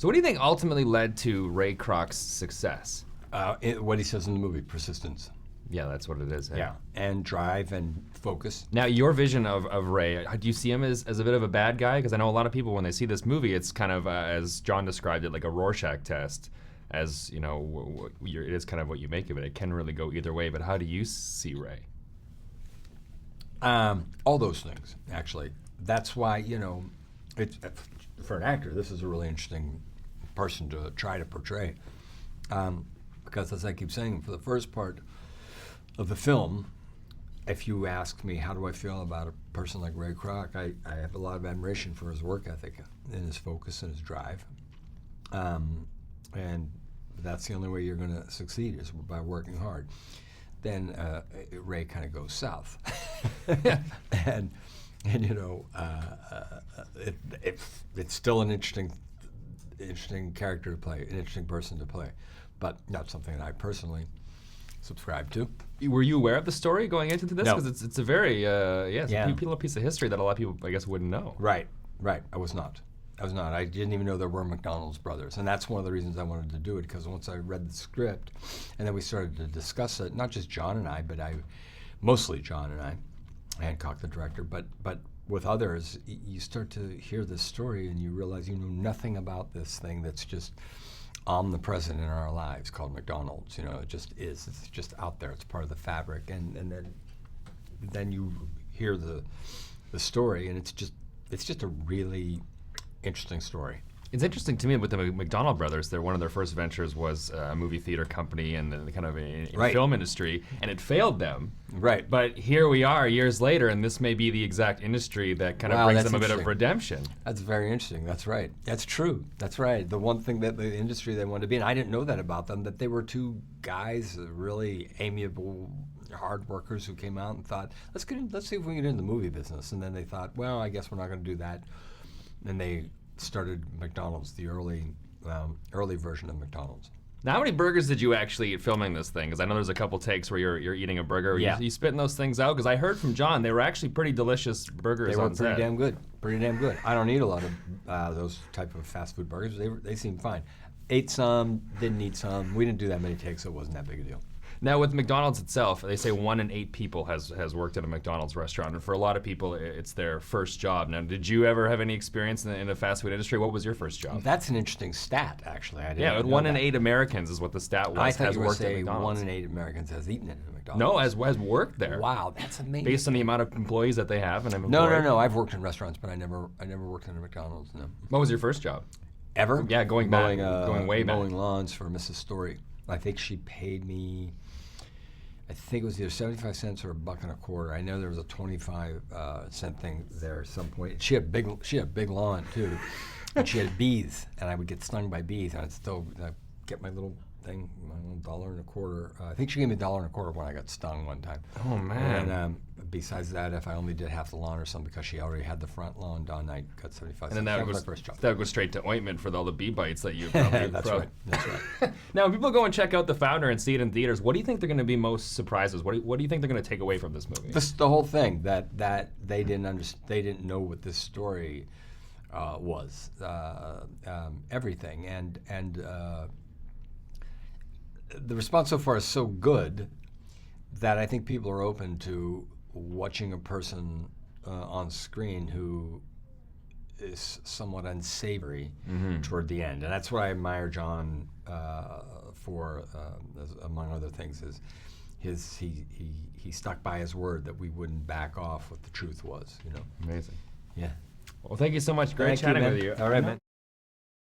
So what do you think ultimately led to Ray Kroc's success? What he says in the movie, persistence. Yeah, that's what it is. Yeah, and drive and focus. Now, your vision of Ray, do you see him as a bit of a bad guy? Because I know a lot of people, when they see this movie, it's kind of, as John described it, like a Rorschach test. As, you know, it is kind of what you make of it. It can really go either way, but how do you see Ray? All those things, actually. That's why, you know, it's, for an actor, this is a really interesting person to try to portray. Because as I keep saying, for the first part of the film, if you ask me how do I feel about a person like Ray Kroc, I have a lot of admiration for his work ethic and his focus and his drive. And that's the only way you're going to succeed is by working hard. Then Ray kind of goes south. and you know, it's still an interesting character to play, an interesting person to play, but not something that I personally subscribe to. Were you aware of the story going into this? No. It's a very a piece of history that a lot of people, I guess, wouldn't know. Right. I was not. I didn't even know there were McDonald's brothers, and that's one of the reasons I wanted to do it, because once I read the script, and then we started to discuss it, not just John and I, but mostly John and I, Hancock, the director, but with others, you start to hear this story and you realize you know nothing about this thing that's just omnipresent in our lives called McDonald's. You know, it just is. It's just out there. It's part of the fabric, and then you hear the story, and it's just a really interesting story. It's interesting to me with the McDonald brothers. One of their first ventures was a movie theater company and the kind of in film industry, and it failed them. Right. But here we are years later, and this may be the exact industry that kind of brings them a bit of redemption. That's very interesting. That's right. That's true. That's right. The one thing that the industry they wanted to be, and I didn't know that about them, that they were two guys, really amiable, hard workers who came out and thought, let's see if we can get into the movie business. And then they thought, well, I guess we're not going to do that. And they started McDonald's, the early version of McDonald's. Now, how many burgers did you actually eat filming this thing? Because I know there's a couple takes where you're eating a burger. Yeah. You spitting those things out? Because I heard from John they were actually pretty delicious burgers. They were on set. pretty damn good. I don't eat a lot of those type of fast food burgers. They seemed fine. Ate some, didn't eat some. We didn't do that many takes, so it wasn't that big a deal. Now, with McDonald's itself, they say 1 in 8 people has worked at a McDonald's restaurant, and for a lot of people, it's their first job. Now, did you ever have any experience in the fast food industry? What was your first job? That's an interesting stat, actually. I didn't know 1 in that. 8 Americans is what the stat was. I thought has you were worked saying at McDonald's. 1 in 8 Americans has eaten at McDonald's. No, has worked there. Wow, that's amazing. Based on the amount of employees that they have, and have No. employed. I've worked in restaurants, but I never worked in a McDonald's. No. What was your first job? Ever? Yeah, going way back. Mowing lawns for Mrs. Story. I think she paid me. I think it was either 75 cents or $1.25. I know there was a 25-cent thing there at some point. She had a big lawn too, and she had bees, and I would get stung by bees, and I'd get my little thing, my little $1.25. I think she gave me $1.25 when I got stung one time. Oh man! And besides that, if I only did half the lawn or something, because she already had the front lawn done, I got 75 cents. And then that was my first job. That would go straight to ointment for all the bee bites that you probably. That's right. Now, when people go and check out The Founder and see it in theaters, what do you think they're going to be most surprises? What do you think they're going to take away from this movie? The whole thing that they didn't know what this story was, everything, and the response so far is so good that I think people are open to watching a person on screen who is somewhat unsavory toward the end, and that's what I admire John for, among other things, is he stuck by his word that we wouldn't back off what the truth was. You know. Amazing. Yeah. Well, thank you so much. Great chatting with you. All right, man.